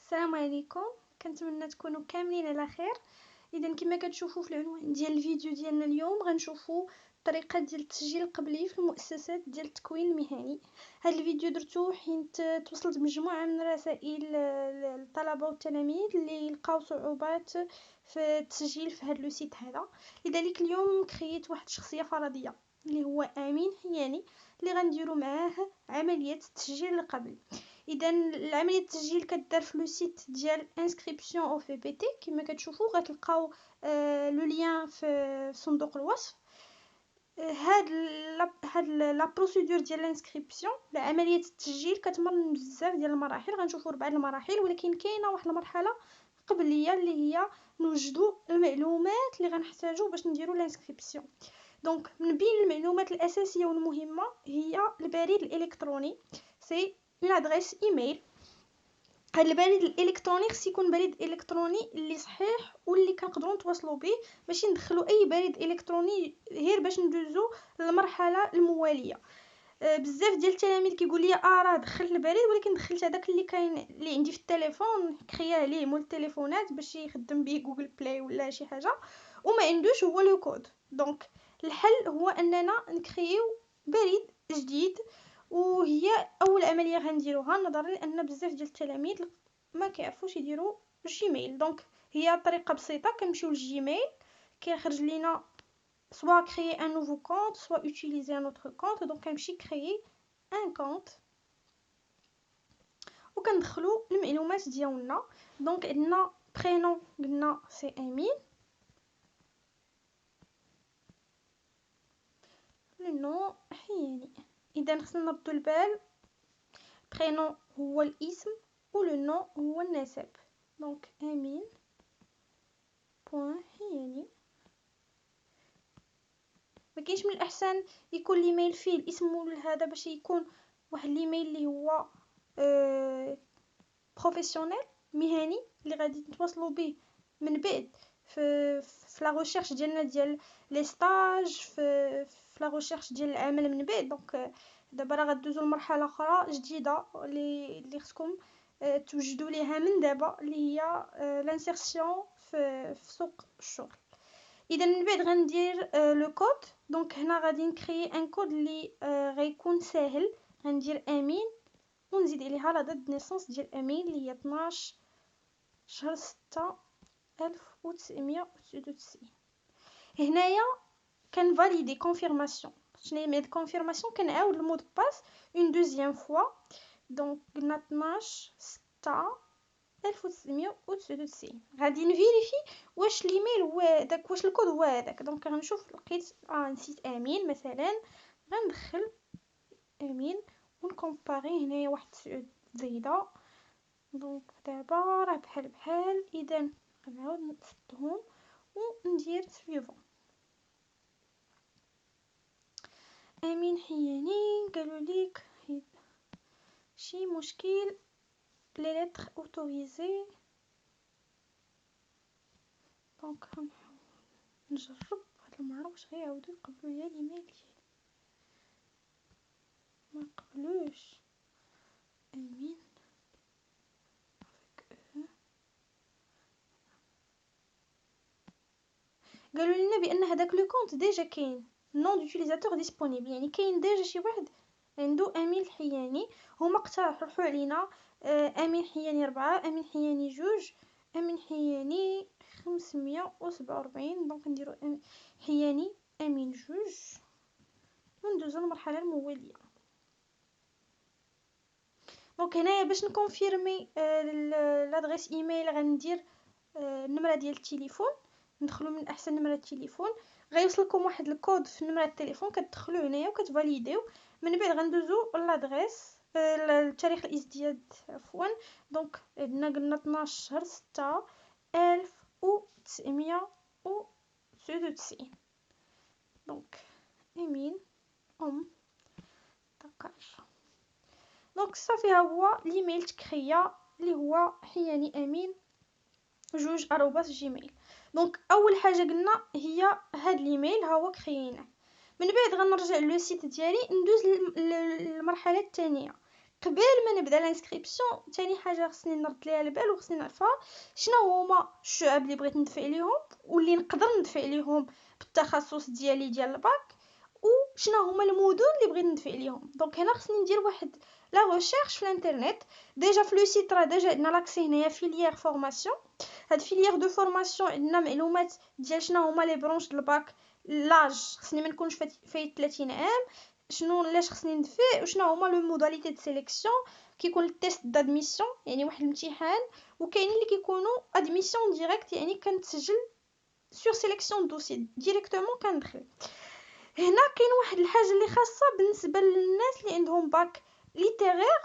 السلام عليكم. كنتمنى تكونوا كاملين على خير. اذا كما كتشوفوا في العنوان ديال الفيديو ديالنا اليوم غنشوفوا طريقه ديال التسجيل القبلي في المؤسسات ديال التكوين المهني. هذا الفيديو درتو حيت توصلت مجموعه من رسائل الطلبه والتلاميذ اللي لقاو صعوبات في التسجيل في هذا لوسيت هذا. لذلك اليوم كريت واحد الشخصيه فرضيه اللي هو امين حياني اللي غنديروا معاه عمليه التسجيل القبلي. اذا العمليه التسجيل كدار في لو سيت ديال انسكريبسيون او في بي تي. كما كتشوفوا غتلقاو لو لين في صندوق الوصف. هاد لا بروسيدور ديال الانسكريبسيون عمليه التسجيل كتمر من بزاف ديال المراحل. غنشوفوا 4 المراحل، ولكن كاينه واحد المرحله قبليه اللي هي نوجدوا المعلومات اللي غنحتاجو باش نديروا الانسكريبسيون. دونك من بين المعلومات الاساسيه والمهمه هي البريد الالكتروني. سي اون ادريس ايميل. هاد البريد الالكتروني خص يكون بريد الكتروني اللي صحيح واللي كنقدروا نتواصلوا به، ماشي ندخلوا اي بريد الكتروني غير باش ندوزو للمرحله المواليه. بزاف ديال التلاميذ كيقول لي راه دخلت البريد ولكن دخلت هذاك اللي كاين اللي عندي في التليفون، كريا عليه مول التليفونات باش يخدم به جوجل بلاي ولا شي حاجه وما عندوش هو لو كود. دونك الحل هو اننا نكريو بريد جديد، وهي اول عمليه غنديروها نظرا لان بزاف ديال التلاميذ ما كيعرفوش يديروا جيميل. دونك هي طريقه بسيطه، كنمشيو للجيميل كيخرج لينا soit créer un nouveau compte, soit utiliser un autre compte. Donc كنمشي créer un compte وكندخلوا المعلومات ديالنا. دونك عندنا prénom قلنا سي امين، لو نو حياني. اذا خصنا نردوا البال prénom هو الاسم ولو نو هو النسب. دونك امين بوين حياني. ما كاينش من الاحسن يكون الايميل فيه الاسم هذا باش يكون واحد الايميل اللي هو بروفيسيونيل مهني اللي غادي نتواصلوا به من بعد في لا ريشيرش ديالنا ديال لي ستاج في لا ريشيرش ديال العمل من بعد. دونك دابا راه غدوزو لمرحله اخرى جديده اللي خصكم توجدوا ليها من دابا، اللي هي لانسيرسيون في سوق الشغل. اذا من بعد غندير لو كود. دونك هنا غادي نكري ان كود اللي غيكون ساهل. غندير امين ونزيد عليها لا دات نيسونس ديال امين اللي هي 12 شهر 6 1999. هنايا كنفاليدي كونفيرماسيون. شنو هي ميد كونفيرماسيون؟ كنعاود المود باس اون دوزيام فوا. دونك قلنا 12 6 1999. غادي نفيريفي واش الايميل هو داك، واش الكود هو هذاك. دونك غنشوف لقيت نسيت امين مثلا، غندخل امين ونكومباري. هنايا واحد 9 زايده. دونك دابا راه بحال بحال. اذا غنعاود نصدهم وندير سويفون. امين حياني قالوا ليك شي مشكل لي لتر اوتوريزي. دونك غنحاول نجرب هاد المره واش غيعاودوا يقبلوا ليا الايميل ديالي. ما قبلوش امين قالوا لنا بان هذاك لو كونت ديجا كاين نون دوتيليزاتور ديسپونيبل، يعني كاين ديجا شي واحد عنده امين الحياني. هما اقترحوا علينا امين حياني 4، امين حياني 2، امين حياني 547. دونك نديرو حياني امين 2 وندوزو للمرحله المواليه. دونك هنايا باش نكونفيرمي لادريس ايميل غندير النمره ديال التليفون. ندخلوا من احسن نمره التليفون، غيوصلكم واحد الكود في نمره التليفون كتدخلوا هنايا وكتفاليديو. من بعد غندوزو لادريس التاريخ الازدياد عفوا. دونك عندنا قلنا 12 شهر 6 1999. دونك امين دكار. دونك صافي ها هو الايميل تكريا اللي هو حياني امين 2@gmail. دونك اول حاجه قلنا هي هاد الايميل ها هو كرييناه. من بعد غنرجع لو سيت ديالي ندوز للمرحله الثانيه. قبل ما نبدا الانسكريبسيون ثاني حاجه خصني نرد ليها البال وخصني نعرفها شنو هما الشعب اللي بغيت ندفع ليهم واللي نقدر ندفع ليهم بالتخصص ديالي ديال الباك وشنو هما المدن اللي بغيت ندفع ليهم. دونك هنا خصني ندير واحد لا ريشيرش في الانترنت. ديجا في لو سيت راه ديجا عندنا لاكسي هنايا فيليير فورماسيون. هاد فيليير دو فورماسيون عندنا معلومات ديال شنو هما لي برونش د الباك. لاج خصني ما نكونش فايت 30 عام، شنو لاش خصني ندفع وشنو هما لو موداليتي د سيليكسيون. كيكون التيست دادميسيون يعني واحد الامتحان، وكاينين اللي كيكونوا ادميسيون ديريكت يعني كنتسجل سور سيليكسيون دوسي ديريكتومون كندخل. هنا كاين واحد الحاجه اللي خاصه بالنسبه للناس اللي عندهم باك ليتيرير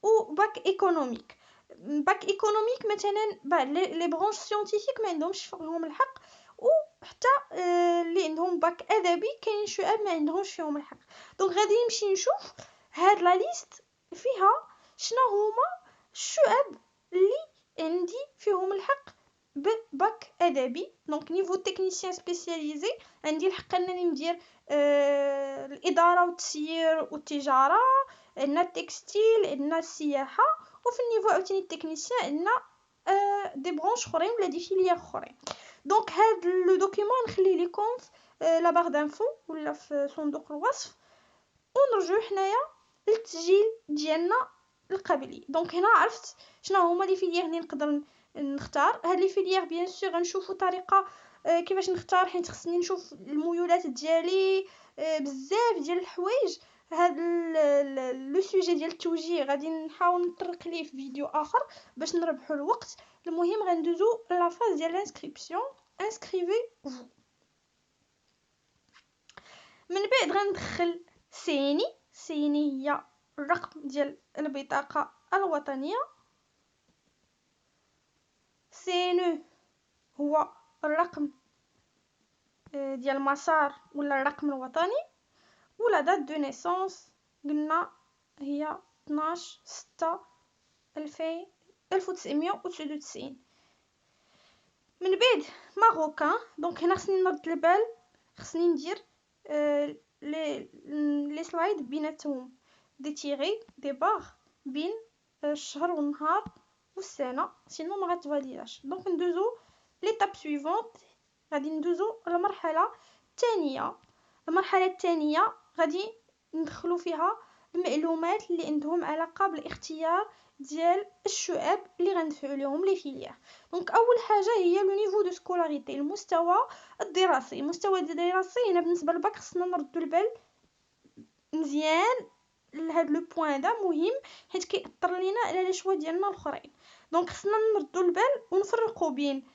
و باك ايكونوميك. باك ايكونوميك مثلا لي برونش سيونتيفيك ما عندهمش فيهم الحق، وحتى اللي عندهم باك ادبي كاين شعب ما عندهمش فيهم الحق. دونك غادي نمشي نشوف هاد لا ليست فيها شنو هما الشعب اللي عندي فيهم الحق بباك ادبي. دونك نيفو تكنيسيان سبيسياليزي عندي الحق انني ندير الاداره والتسيير والتجاره، عندنا التكستيل، عندنا السياحه، وفي النيفو عاوتاني التكنيسيان عندنا دي برونش اخرين ولا دي فيليير اخرين. دونك هاد لو دوكيومون نخليه لكم في لا بار دانفو ولا في صندوق الوصف، ونرجعوا حنايا للتسجيل ديالنا القبلي. دونك هنا عرفت شنو هما لي فيليير اللي نقدر نختار. هاد لي فيليير بيان سور غنشوفوا طريقه كيفاش نختار، حيت خصني نشوف الميولات ديالي بزاف ديال الحوايج. هاد لو سوجي ديال التوجيه غادي نحاول نطرق ليه في فيديو اخر باش نربحوا الوقت. المهم غندوزو لا فاز ديال الانسكريبسيون. انسكريفي فو. من بعد غندخل سيني هي الرقم ديال البطاقه الوطنيه. سينو هو الرقم ديال المسار ولا الرقم الوطني. ولا دات دو نيسونس قلنا هي 12/6/1999. من بعد ماروكان. دونك هنا خصني نرد البال، خصني ندير لي سلايد بيناتهم دي تيري دي باغ بين الشهر والنهار والسنه، سينو ما غتفاليداش. دونك ندوزو ليتاب سويفونت. غادي ندوزو المرحله الثانيه. المرحله الثانيه غادي ندخلو فيها المعلومات اللي عندهم علاقه بالاختيار ديال الشعب اللي غندفعوا لهم لي فيليير. دونك اول حاجه هي لو نيفو دو سكولاريتي، المستوى الدراسي. المستوى الدراسي هنا بالنسبه للباك خصنا نردوا البال مزيان لهاد لو بوين دا مهم، حيت كيأثر لينا على لي شوا ديالنا الاخرين. دونك خصنا نردوا البال ونفرقوا بين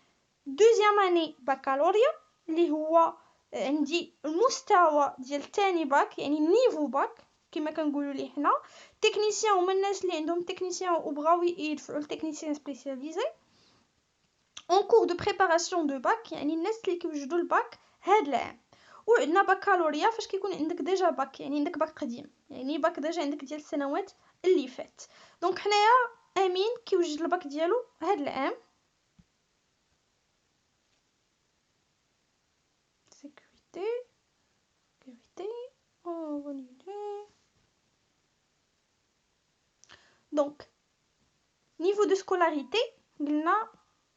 دوزيام اني بكالوريا اللي هو عندي المستوى ديال ثاني باك يعني نيفو باك كما كنقولوا ليه حنا. تكنيسيان هما الناس اللي عندهم تكنيسيان وبغاو يدفعوا لتكنيسيان سبيسياليزي. اون كور دو بريباراسيون دو باك يعني الناس اللي كيوجدوا الباك هاد العام. وعندنا بكالوريا فاش كيكون عندك ديجا باك يعني عندك باك قديم يعني باك ديجا عندك ديال السنوات اللي فات. دونك حنايا امين كيوجد الباك ديالو هاد العام. sécurité bonne idée. Donc niveau de scolarité قلنا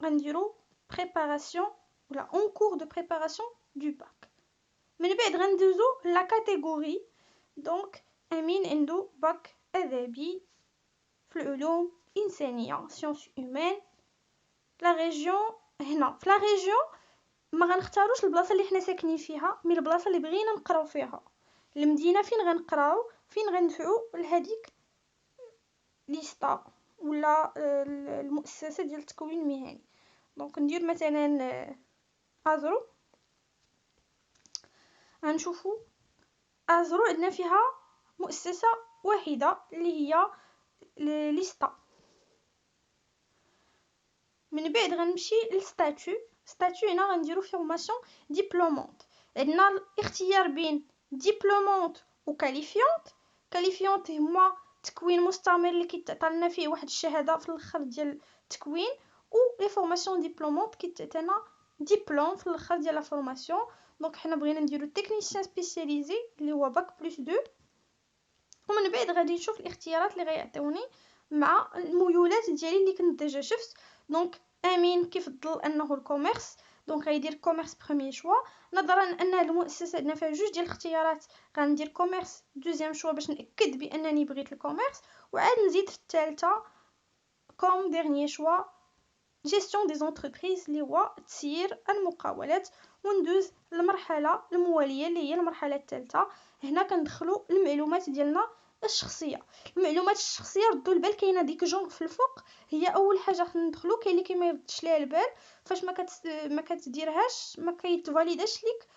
غنديرو préparation ولا en cours de préparation du bac. من بعد غندوزو لا كاتيجوري. دونك امين عنده باك ادبي في العلوم انسانيه سيونس هيومان. لا ريجيون هنا في لا ريجيون ما غنختاروش البلاصه اللي حنا ساكنين فيها، مي البلاصه اللي بغينا نقراو فيها. المدينه فين غنقراو فين غندفعوا لهذيك ليستا ولا المؤسسه ديال التكوين المهني. دونك ندير مثلا ازرو. غنشوفوا ازرو عندنا فيها مؤسسه واحده اللي هي ليستا. من بعد غنمشي للستاتو. ستاتو هنا غنديرو فورماسيون ديبلومونت. عندنا الاختيار بين ديبلومونت وكاليفيونت. كاليفيونت هما تكوين مستمر اللي كيتعطى فيه واحد الشهاده في الاخر ديال التكوين، و لي فورماسيون ديبلومونت كيتعطينا ديبلوم في الاخر ديال لا فورماسيون. دونك حنا بغينا نديرو تكنيسيان سبيسياليزي اللي هو باك بلس 2. ومن بعد غادي نشوف الاختيارات اللي غيعطيوني مع الميولات ديالي اللي كنت ديجا شفت. دونك امين كيفضل انه الكوميرس، دونك غيدير كوميرس بروميير شوا. نظرا ان المؤسسه عندنا فيها جوج ديال الاختيارات غندير كوميرس دوزيام شوا باش ناكد بانني بغيت الكوميرس، وعاد نزيد في الثالثه كوم ديرنيي شوا جيستيون دي زونتربريز اللي هو تسيير المقاولات. وندوز للمرحله المواليه اللي هي المرحله الثالثه. هنا كندخلوا المعلومات ديالنا الشخصيه. المعلومات الشخصيه ردوا البال كاينه ديك جونغ في الفوق، هي اول حاجه خصنا ندخلو. كاين اللي كيما يردش ليها البال فاش ما كتديرهاش ما كيتفاليداش ليك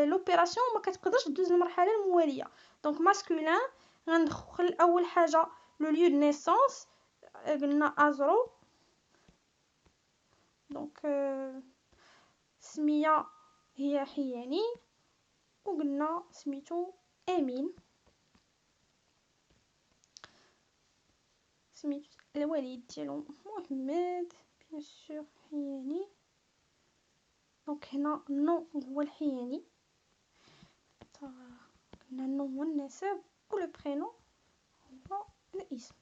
لوبيراسيون وما كتقدرش دوز للمرحله المواليه. دونك ماسكولين غندخل اول حاجه لو ليو دو نيسونس، قلنا ازرو. دونك سميه هي حياني، وقلنا سميتو امين. سميتو الوالد ديالو محمد بيان سور حياني. دونك هنا النو هو الحياني، قلنا النو هو النسب و لو برينو هو الاسم.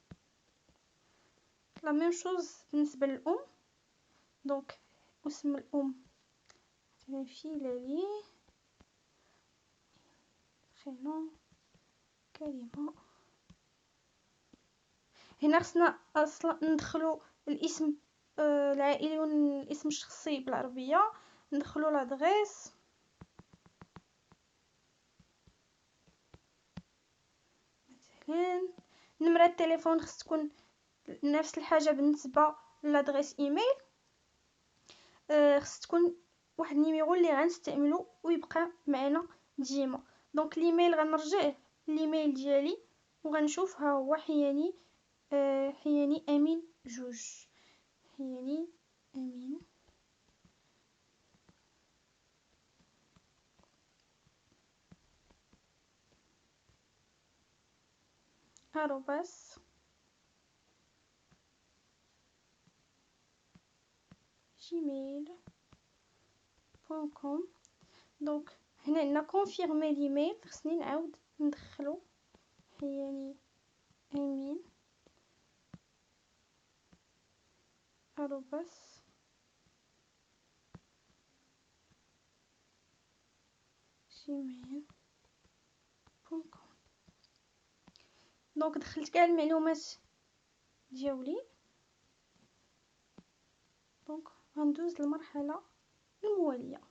لا ميم شوز بالنسبه للام. دونك اسم الام في لالي، برينو كلمه. هنا خصنا اصلا ندخلو الاسم العائلي والاسم الشخصي بالعربيه. ندخلو لادريس، مثلا نمره التليفون خص تكون نفس الحاجه بالنسبه لادريس ايميل. خص تكون واحد النيميرو اللي غنستعملو ويبقى معنا ديما. دونك الايميل غنرجع الايميل ديالي وغنشوف ها هو حياني حياني امين جوج، حياني امين @gmail.com. دونك هنا عندنا كونفيرمي ليميل، خصني نعاود ندخلو حياني امين @gmail.com. دونك دخلت كاع المعلومات ديالي. دونك غندوز للمرحله المواليه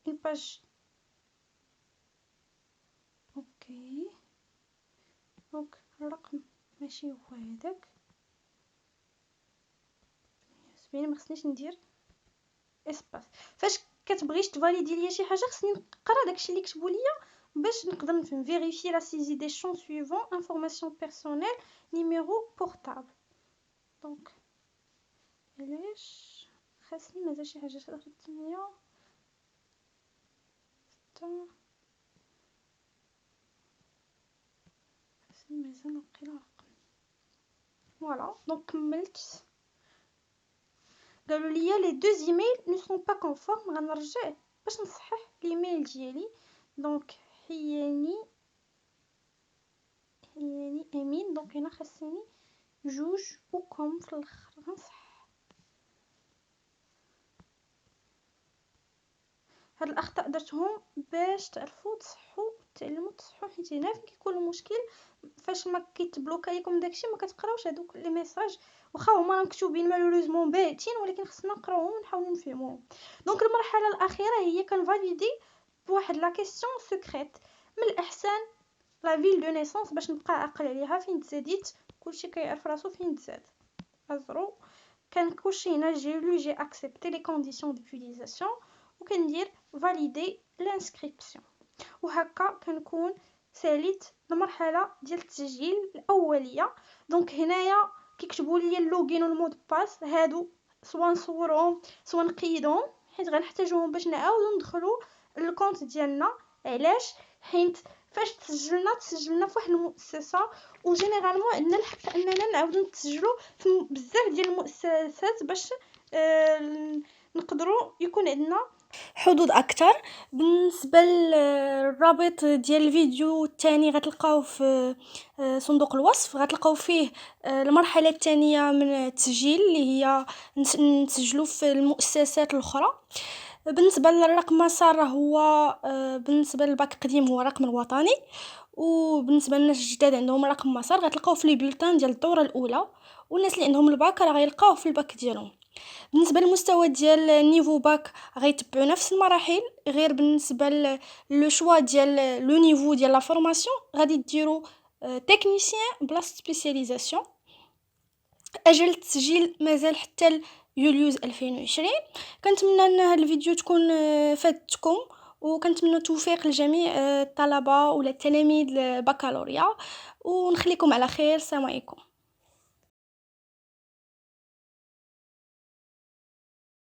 الباج. اوكي دونك الرقم ماشي هو هذاك، يعني ما خصنيش ندير اسباس. فاش كتبغيش تفاليدي ليا شي حاجه خصني نقرا داكشي اللي كتبوا ليا باش نقدر نفيريفي لا سيزي دي شون سويفون انفورماسيون بيرسونيل نيميرو بورطابل. دونك علاش خاصني مازال شي حاجه دخلت 8 6 خاصني مازال نلقي الرقم. فوالا دونك كملت. قالوا لي لي دو ايميل نو سون با كونفورم. غنرجع باش نصحح الايميل ديالي. دونك حياني امين. دونك هنا خاصني جوج وكم في الاخر غنصح. هاد الاخطاء درتهم باش تعرفوا تصحوا تعلموا تصحوا، حيت هنا فين كيكون المشكل فاش ما كيتبلوكا لكم داكشي ما كتقراوش هذوك لي ميساج، واخا هما مكتوبين مالوريزمون باهتين ولكن خصنا نقراوهم ونحاولوا نفهموهم. دونك المرحله الاخيره هي كنفاليدي بواحد لا كيسيون سيكريت. من الاحسن لا فيل دو نيسونس باش نبقى عاقل عليها فين تزاديت، كلشي كيعرف راسو فين تزاد. ازرو كنكوشي هنا جي اكسبتي لي كونديسيون ديوتيليزاسيون وكندير فاليدي لانسكريبسيون. وهكا كنكون ساليت المرحله ديال التسجيل الاوليه. دونك هنايا كيكتبوا لي اللوغين والمود باس، هادو سواء نصورهم سواء نقيدهم حيت غنحتاجوهم باش نعاودو ندخلو الكونت ديالنا. علاش؟ حيت فاش تسجلنا في واحد المؤسسه وجينيرالمون عندنا الحق اننا نعاودو نتسجلوا في بزاف ديال المؤسسات باش نقدروا يكون عندنا حظوظ اكثر. بالنسبه للرابط ديال الفيديو الثاني غتلقاوه في صندوق الوصف، غتلقاو فيه المرحله الثانيه من التسجيل اللي هي نسجلوا في المؤسسات الاخرى. بالنسبه للرقم مسار هو بالنسبه للباك قديم هو الرقم الوطني، وبالنسبه للناس الجداد عندهم رقم مسار غتلقاوه في لي بولتان ديال الدوره الاولى، والناس اللي عندهم الباك راه غيلقاوه في الباك ديالهم. بالنسبه للمستوى ديال النيفو باك غيتبعوا نفس المراحل، غير بالنسبه لو شوا ديال لو نيفو ديال لا فورماسيون غادي ديروا تكنيسيان بلا سبيسياليزاسيون. اجل التسجيل مازال حتى يوليوز 2020. كنتمنى ان هذا الفيديو تكون فادتكم، وكنتمنى التوفيق لجميع الطلبه ولا التلاميذ البكالوريا، ونخليكم على خير. السلام عليكم.